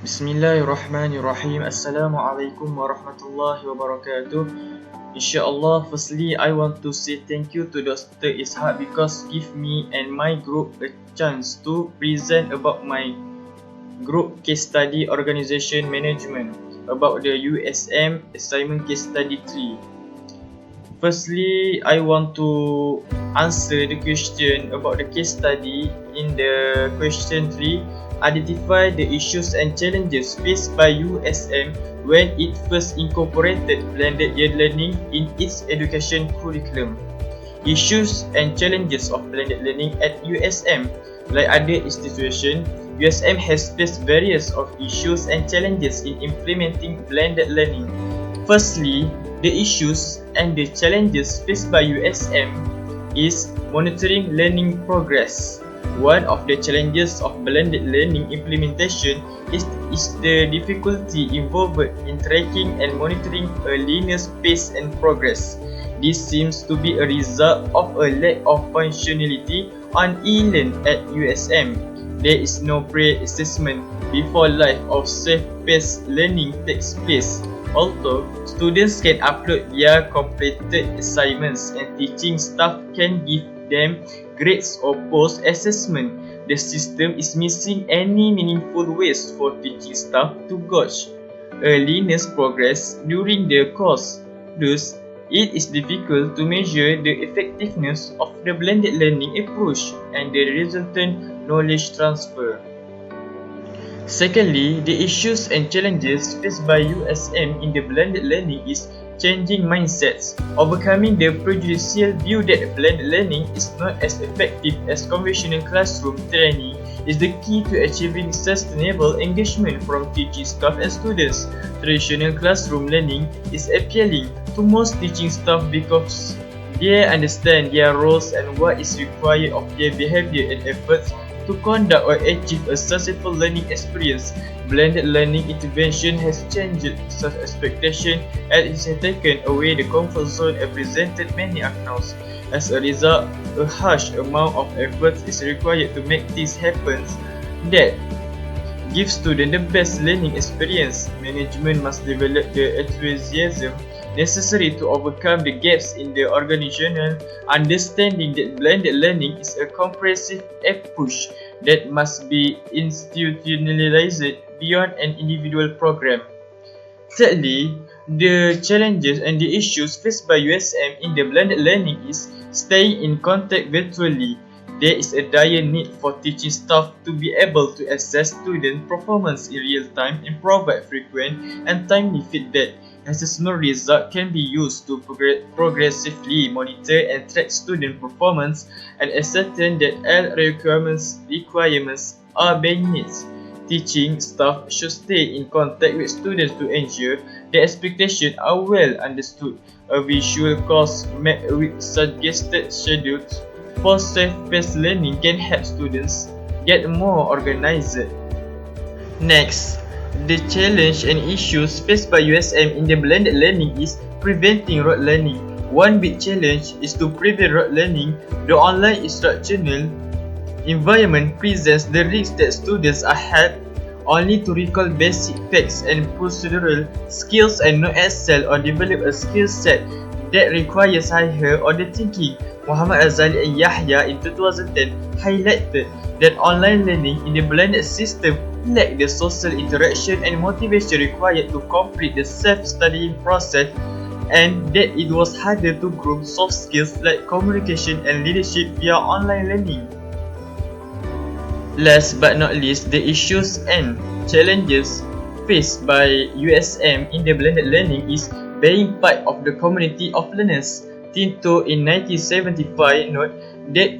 Bismillahirrahmanirrahim. Assalamualaikum warahmatullahi wabarakatuh. Inshallah, firstly, I want to say thank you to Dr. Ishaq because give me and my group a chance to present about my group case study organization management about the USM assignment case study 3. Firstly, I want to answer the question about the case study. In the question 3, identify the issues and challenges faced by USM when it first incorporated blended year learning in its education curriculum. Issues and challenges of blended learning at USM. Like other institutions, USM has faced various of issues and challenges in implementing blended learning. Firstly, the issues and the challenges faced by USM is monitoring learning progress. One of the challenges of blended learning implementation is the difficulty involved in tracking and monitoring a linear pace and progress. This seems to be a result of a lack of functionality on e-learn at USM. There is no pre-assessment before live or self-paced learning takes place. Although students can upload their completed assignments and teaching staff can give them grades or post-assessment, the system is missing any meaningful ways for teaching staff to gauge a linear progress during the course. Thus, it is difficult to measure the effectiveness of the blended learning approach and the resultant knowledge transfer. Secondly, the issues and challenges faced by USM in the blended learning is changing mindsets. Overcoming the prejudicial view that blended learning is not as effective as conventional classroom training is the key to achieving sustainable engagement from teaching staff and students. Traditional classroom learning is appealing to most teaching staff because they understand their roles and what is required of their behavior and efforts to conduct or achieve a successful learning experience. Blended learning intervention has changed such expectation and it has taken away the comfort zone and presented many accounts. As a result, a harsh amount of effort is required to make this happen that give students the best learning experience. Management must develop the enthusiasm necessary to overcome the gaps in the organizational understanding that blended learning is a comprehensive approach that must be institutionalized beyond an individual program. Thirdly, the challenges and the issues faced by USM in the blended learning is staying in contact virtually. There is a dire need for teaching staff to be able to assess student performance in real time and provide frequent and timely feedback. Assessment results can be used to progressively monitor and track student performance and ascertain that all requirements are being met. Teaching staff should stay in contact with students to ensure the expectations are well understood. A visual course map with suggested schedules for self-paced learning can help students get more organized. Next, the challenge and issues faced by USM in the blended learning is preventing rote learning. One big challenge is to prevent rote learning. The online instructional environment presents the risk that students are held only to recall basic facts and procedural skills and not excel or develop a skill set that requires higher order thinking. Muhammad Azali and Yahya in 2010 highlighted that online learning in the blended system lacked the social interaction and motivation required to complete the self-studying process, and that it was harder to grow soft skills like communication and leadership via online learning. Last but not least, the issues and challenges faced by USM in the blended learning is being part of the community of learners. Tinto in 1975 noted that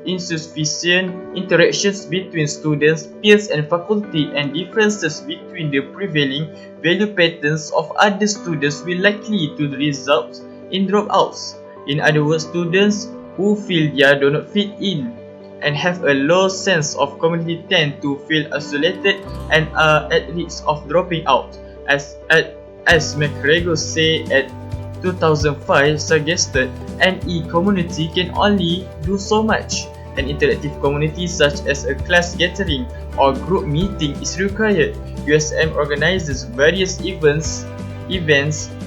insufficient interactions between students, peers and faculty and differences between the prevailing value patterns of other students will likely to result in dropouts. In other words, students who feel they do not fit in and have a low sense of community tend to feel isolated and are at risk of dropping out. As McGregor said at 2005 suggested, an e-community can only do so much. An interactive community such as a class gathering or group meeting is required. USM organizes various events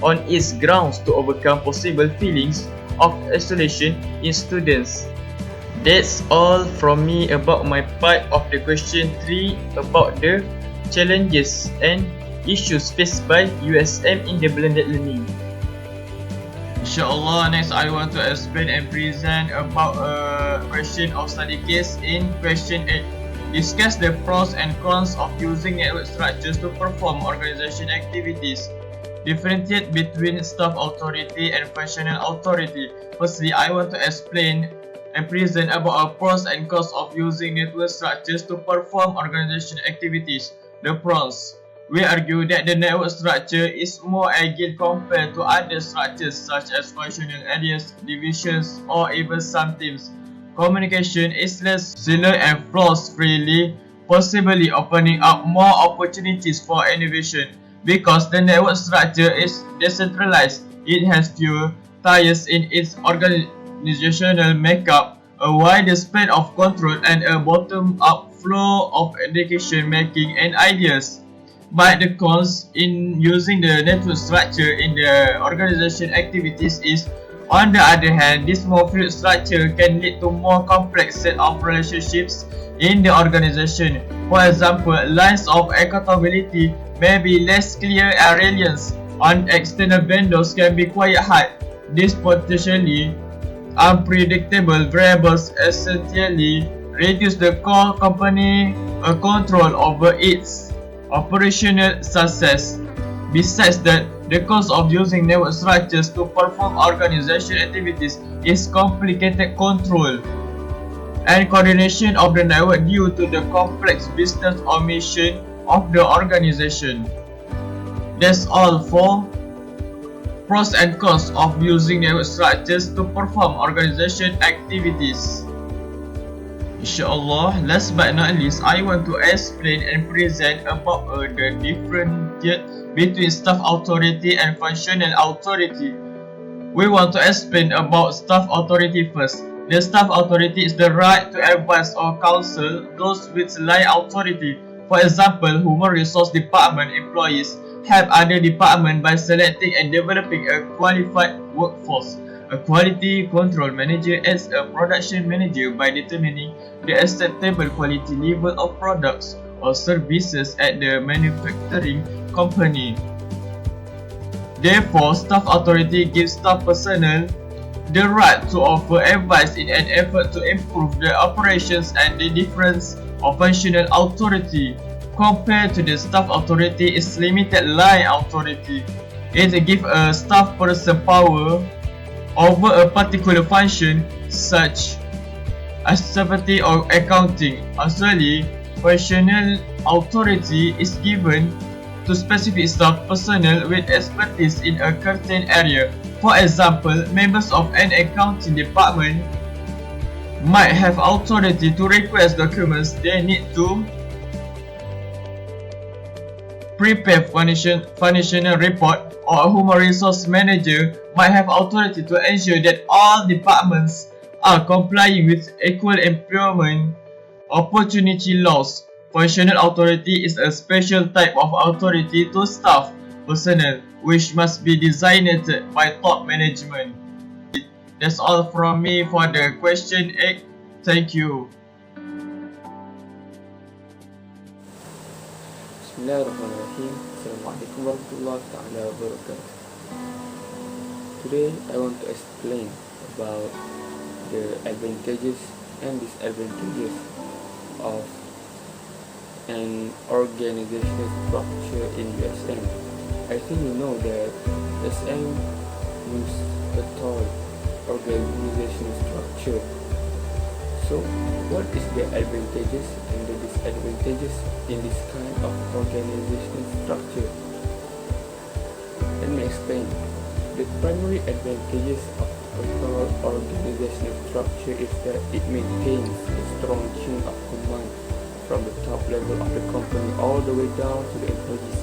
on its grounds to overcome possible feelings of isolation in students. That's all from me about my part of the question 3 about the challenges and issues faced by USM in the blended learning. Inshallah, next I want to explain and present about a question of study case in question 8. Discuss the pros and cons of using network structures to perform organization activities. Differentiate between staff authority and functional authority. Firstly, I want to explain and present about our pros and cons of using network structures to perform organization activities. The pros. We argue that the network structure is more agile compared to other structures such as functional areas, divisions, or even some teams. Communication is less siloed and flows freely, possibly opening up more opportunities for innovation. Because the network structure is decentralized, it has fewer tiers in its organizational makeup, a wider span of control, and a bottom-up flow of decision-making and ideas. But the cons in using the network structure in the organization activities is, on the other hand, this more fluid structure can lead to more complex set of relationships in the organization. For example, lines of accountability may be less clear and reliance on external vendors can be quite high. These potentially unpredictable variables essentially reduce the core company control over its operational success. Besides that, the cost of using network structures to perform organization activities is complicated control and coordination of the network due to the complex business or mission of the organization. That's all for pros and cons of using network structures to perform organization activities. Inshallah, last but not least, I want to explain and present about the difference between staff authority and functional authority. We want to explain about staff authority first. The staff authority is the right to advise or counsel those with line authority. For example, human resource department employees help other departments by selecting and developing a qualified workforce. A quality control manager is a production manager by determining the acceptable quality level of products or services at the manufacturing company. Therefore, staff authority gives staff personnel the right to offer advice in an effort to improve the operations, and the difference of functional authority compared to the staff authority is limited line authority. It gives a staff person power over a particular function such as safety or accounting. Actually, functional authority is given to specific staff personnel with expertise in a certain area. For example, members of an accounting department might have authority to request documents they need to prepare financial report, or a human resource manager might have authority to ensure that all departments are complying with equal employment opportunity laws. Functional authority is a special type of authority to staff personnel which must be designated by top management. That's all from me for the question 8. Thank you. Bismillahirrahmanirrahim. Assalamualaikum warahmatullahi wabarakatuh. Today I want to explain about the advantages and disadvantages of an organizational structure in USM. I think you know that USM use a tall organizational structure. So, what is the advantages and the disadvantages in this kind of organizational structure? Let me explain. The primary advantages of a tall organizational structure is that it maintains a strong chain of command from the top level of the company all the way down to the employees.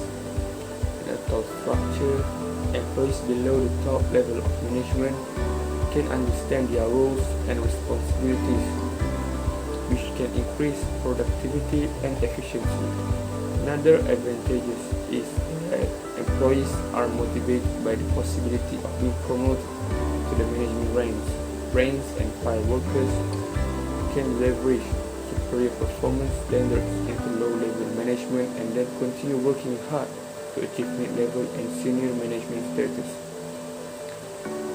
In a tall structure, employees below the top level of management can understand their roles and responsibilities which can increase productivity and efficiency. Another advantage is that employees are motivated by the possibility of being promoted to the management ranks. Ranks and file workers can leverage superior performance standards into low-level management and then continue working hard to achieve mid-level and senior management status.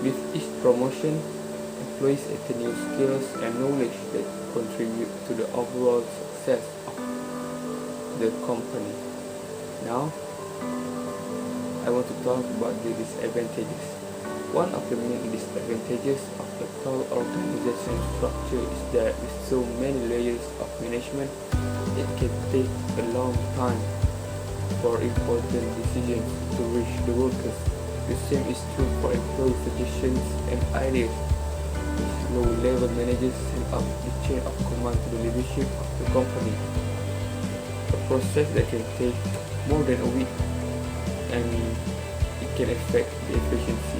With each promotion, employees attain new skills and knowledge that contribute to the overall success of the company. Now, I want to talk about the disadvantages. One of the main disadvantages of the tall organizational structure is that with so many layers of management, it can take a long time for important decisions to reach the workers. The same is true for employee suggestions and ideas, which low-level managers send up the chain of command to the leadership of the company. A process that can take more than a week, and it can affect the efficiency.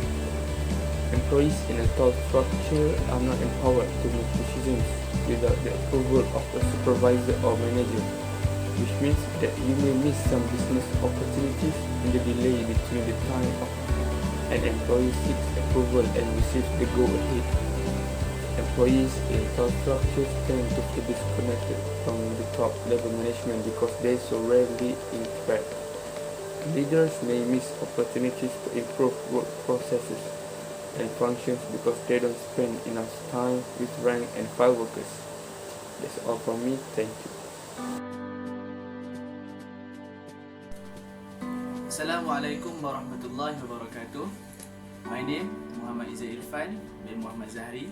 Employees in a tall structure are not empowered to make decisions without the approval of a supervisor or manager, which means that you may miss some business opportunities in the delay between the time of an employee seeks approval and receives the go-ahead. Employees in tall structures tend to feel disconnected from the top-level management because they so rarely interact. Leaders may miss opportunities to improve work processes and functions because they don't spend enough time with rank and file workers. That's all from me. Thank you. Assalamualaikum warahmatullahi wabarakatuh. My name Muhammad Izzat Irfan bin Muhammad Zahri.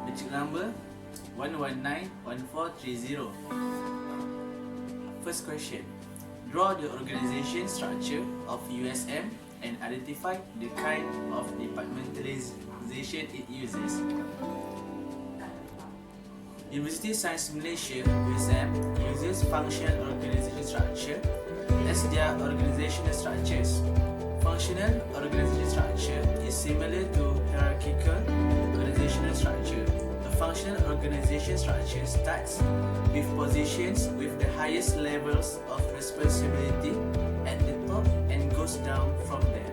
Matric number 1191430. First question. Draw the organization structure of USM and identify the kind of departmentalization it uses. University Science Malaysia USM uses functional organization structure as their organizational structures. Functional organization structure is similar to hierarchical organizational structure. A functional organization structure starts with positions with the highest levels of responsibility at the top and goes down from there.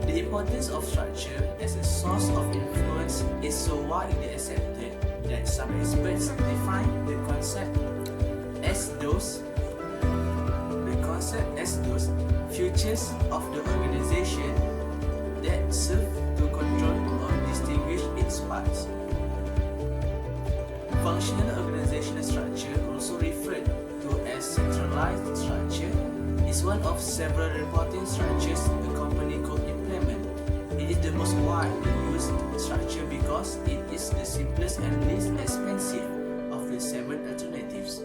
The importance of structure as a source of influence is so widely accepted that some experts define the concept as those features of the organization that serve to control or distinguish its parts. Functional organizational structure, also referred to as centralized structure, is one of several reporting structures a company could implement. It is the most widely used structure because it is the simplest and least expensive of the 7 alternatives.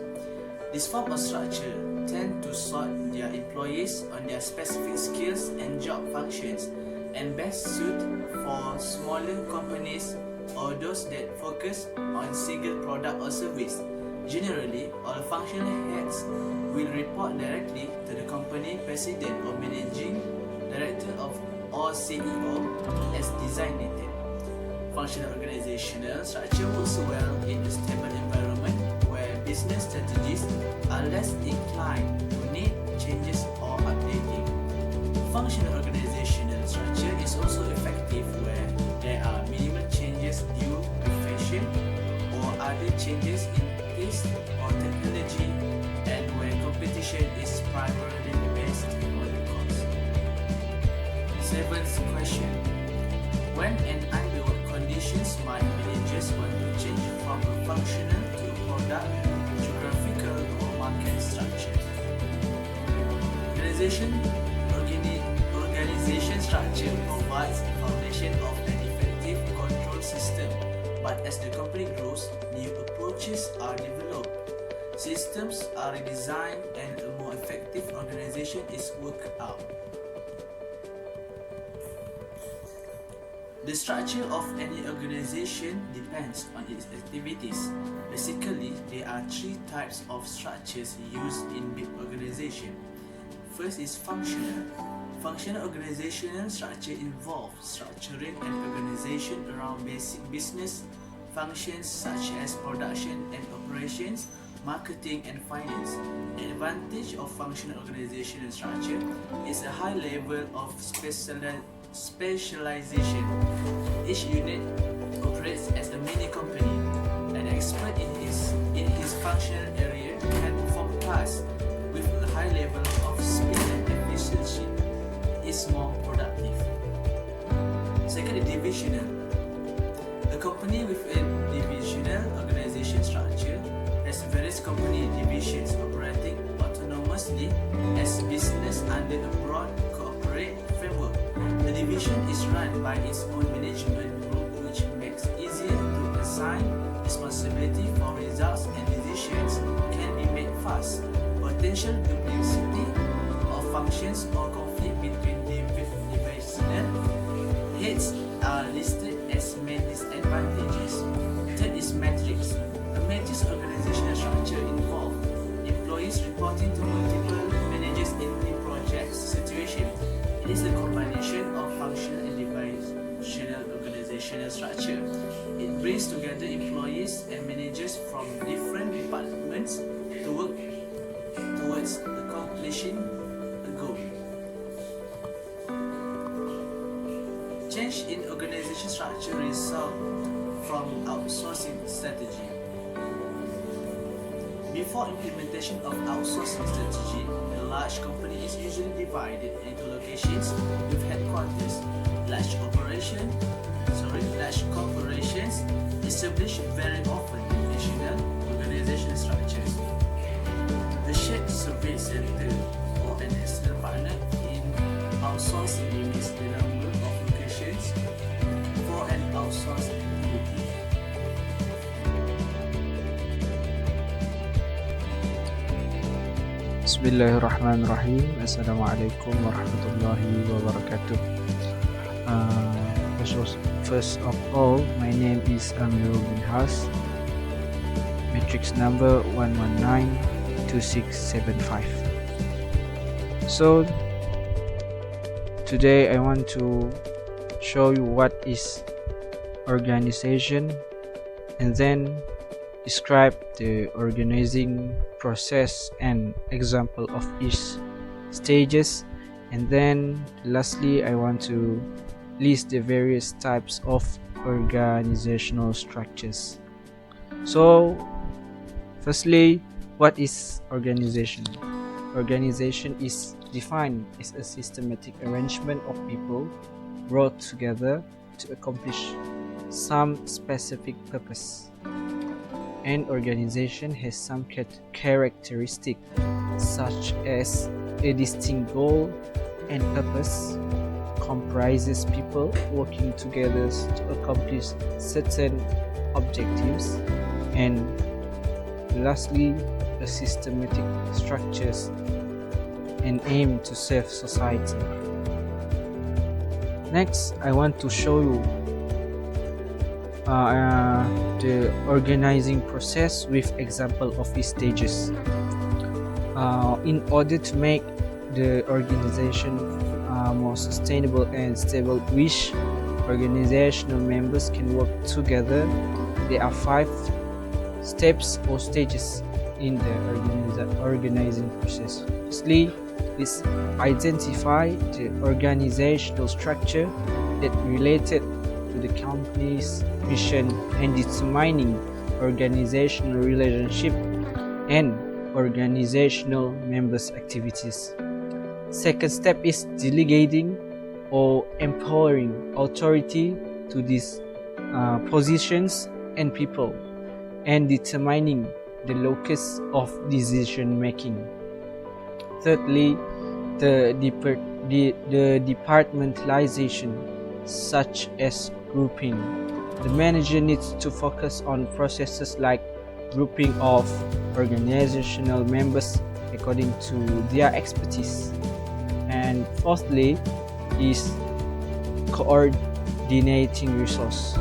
This form of structure tend to sort their employees on their specific skills and job functions and best suit for smaller companies or those that focus on single product or service. Generally, all functional heads will report directly to the company president or managing director or CEO as designated. Functional organizational structure works well in a stable environment where business strategies are less inclined to need changes or updating. Functional organizational structure is also effective where there are minimal changes due to fashion or other changes in taste or technology, and where competition is primarily based on cost. 7th question. When and under what conditions might managers want to change from a functional to a product, geographical or market structure? Organization structure provides a foundation of an effective control system, but as the company grows, new approaches are developed, systems are redesigned, and a more effective organization is worked out. The structure of any organization depends on its activities. Basically, there are 3 types of structures used in big organization. First is functional. Functional organizational structure involves structuring an organization around basic business functions such as production and operations, marketing and finance. The advantage of functional organizational structure is a high level of specialization. Each unit operates as a mini company. An expert in his functional area can perform tasks with a high level of speed and efficiency. Is more productive. Second is divisional. A company with a divisional organization structure has various company divisions operating autonomously as business under a broad corporate framework. The division is run by its own management group, which makes it easier to assign responsibility for results, and decisions can be made fast. Potential duplicity of functions or conflict between divisional heads are listed as main disadvantages. Third is matrix. A matrix organizational structure involves employees reporting to multiple managers in a project situation. It is a combination of functional and divisional organizational structure. It brings together employees and managers from different departments to work towards accomplishing a goal. Change in organization structure result from outsourcing strategy. Before implementation of outsourcing strategy, a large company is usually divided into locations with headquarters. Large corporations establish very often divisional organizational structures. A shared service center or an external partner in outsourcing limits the number of locations for an outsourced activity. Bismillahirrahmanirrahim. Assalamualaikum warahmatullahi wabarakatuh. First of all, my name is Amirul bin Has, matrix number 1192675. So today I want to show you what is organization and then describe the organizing process and example of each stages, and then lastly I want to list the various types of organizational structures. So firstly, what is organization? Organization is defined as a systematic arrangement of people brought together to accomplish some specific purpose. An organization has some characteristic such as a distinct goal and purpose, comprises people working together to accomplish certain objectives, and lastly, a systematic structures and aim to serve society. Next, I want to show you the organizing process with example of these stages. In order to make the organization more sustainable and stable, which organizational members can work together, there are 5 steps or stages in the organizing process. Firstly, is identify the organizational structure that related to the company's mission and determining organizational relationship and organizational members' activities. Second step is delegating or empowering authority to these positions and people, and determining the locus of decision making. Thirdly, the departmentalization, such as grouping. The manager needs to focus on processes like grouping of organizational members according to their expertise. And fourthly is coordinating resource.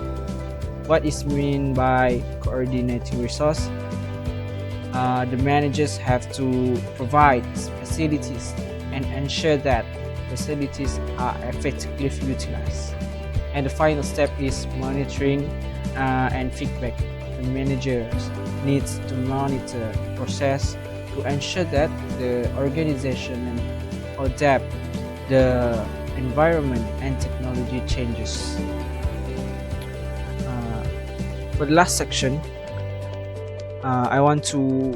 What is meant by coordinating resource? The managers have to provide facilities and ensure that facilities are effectively utilized. And the final step is monitoring and feedback. The managers needs to monitor the process to ensure that the organization adapt the environment and technology changes. For the last section, I want to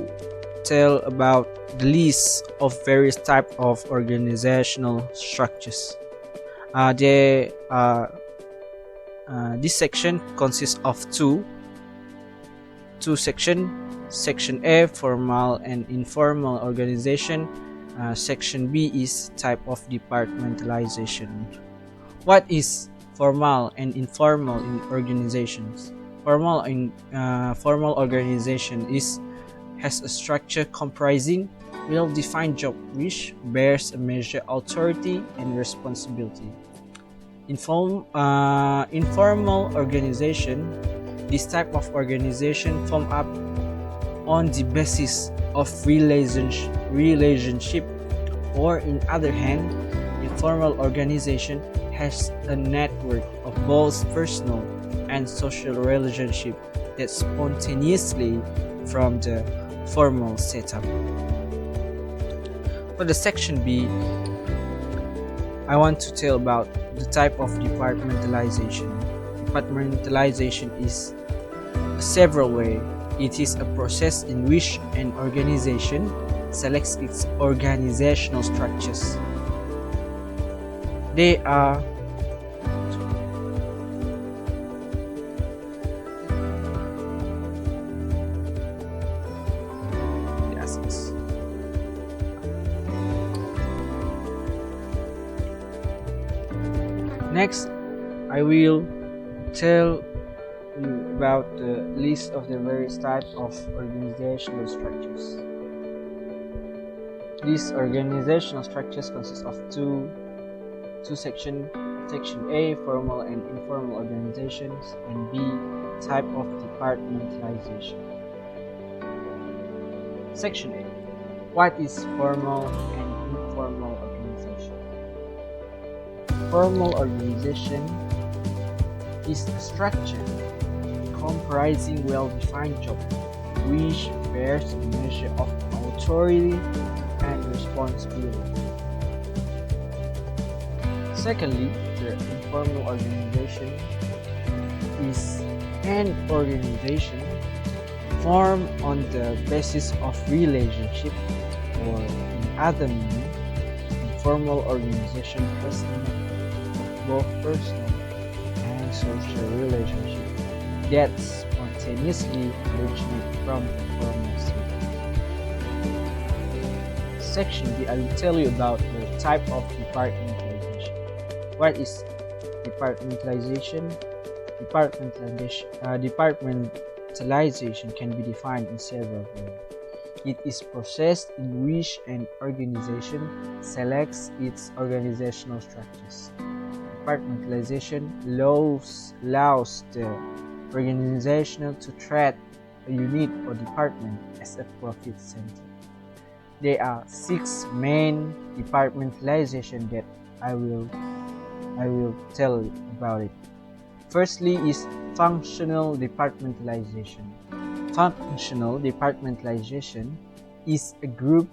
tell about the list of various type of organizational structures. This section consists of two section. Section A, formal and informal organization. Section B is type of departmentalization. What is formal and informal in organizations? Formal organization has a structure comprising well-defined job which bears a measure authority and responsibility. Informal organization. This type of organization form up on the basis of relationship, or in other hand, informal organization has a network of both personal and social relationship that spontaneously from the formal setup. For the section B, I want to tell about the type of departmentalization. Departmentalization is several ways. It is a process in which an organization selects its organizational structures. They are Next, I will tell you about the list of the various types of organizational structures. These organizational structures consist of two sections. Section A, formal and informal organizations, and B, type of departmentalization. Section A. What is formal and informal organization? Formal organization is a structure comprising well-defined job which bears a measure of authority and responsibility. Secondly, the informal organization is an organization formed on the basis of relationship, or in other meaning, informal organization has a network of both personal and social relationship that spontaneously originate from the formal setting. Section B, I will tell you about the type of departmentalization. What is departmentalization? Departmentalization can be defined in several ways. It is process in which an organization selects its organizational structures. Departmentalization allows the organization to treat a unit or department as a profit center. There are 6 main departmentalization that I will tell you about it. Firstly is functional departmentalization. Functional departmentalization is a group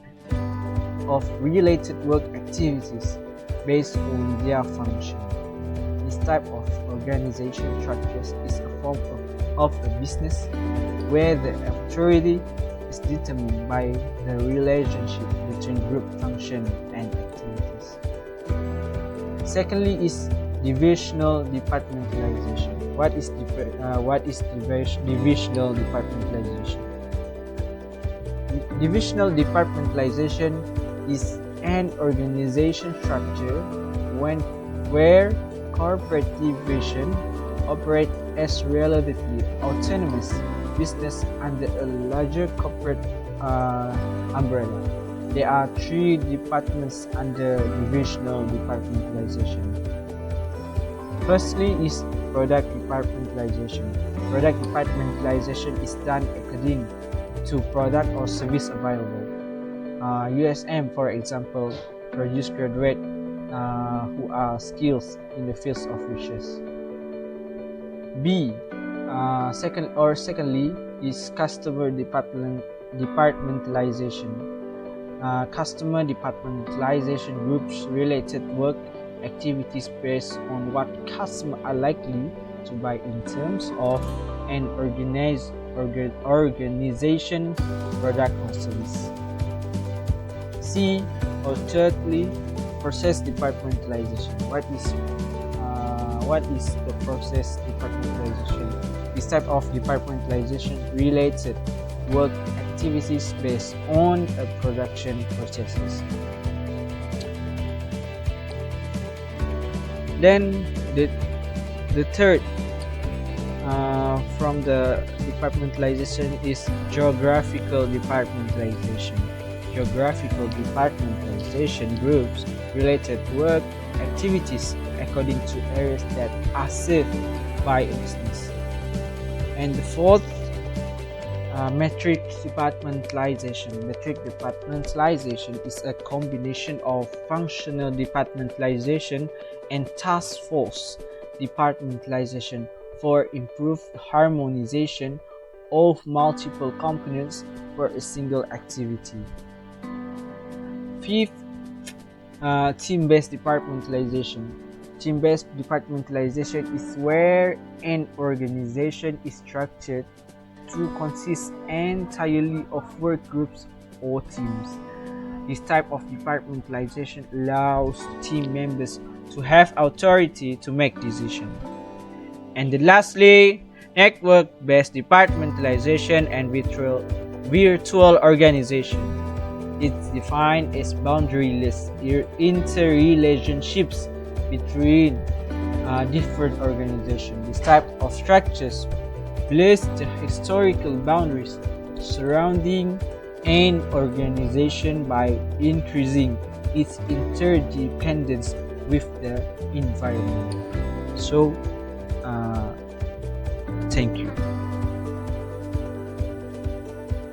of related work activities based on their function. This type of organization structures is a form of a business where the authority is determined by the relationship between group function and activities. Secondly is divisional departmentalization. What is divisional departmentalization? Divisional departmentalization is an organization structure where corporate division operate as relatively autonomous business under a larger corporate umbrella. There are 3 departments under divisional departmentalization. Firstly is product departmentalization. Product departmentalization is done according to product or service available. USM, for example, produce graduates who are skills in the fields of research. B. Secondly is customer departmentalization. Customer departmentalization groups related work activities based on what customers are likely to buy in terms of an organization, product or service. Thirdly, process departmentalization. What is the process departmentalization? This type of departmentalization related work activities based on a production processes. Then the third from the departmentalization is geographical departmentalization. Geographical departmentalization groups related work activities according to areas that are served by a business. And the fourth, metric departmentalization. Metric departmentalization is a combination of functional departmentalization and task force departmentalization for improved harmonization of multiple components for a single activity. Fifth, team-based departmentalization. Team-based departmentalization is where an organization is structured to consist entirely of work groups or teams. This type of departmentalization allows team members to have authority to make decisions. And then lastly, network-based departmentalization and virtual organization. It's defined as boundaryless interrelationships between different organizations. This type of structures blurs the historical boundaries surrounding an organization by increasing its interdependence with the environment. So, thank you.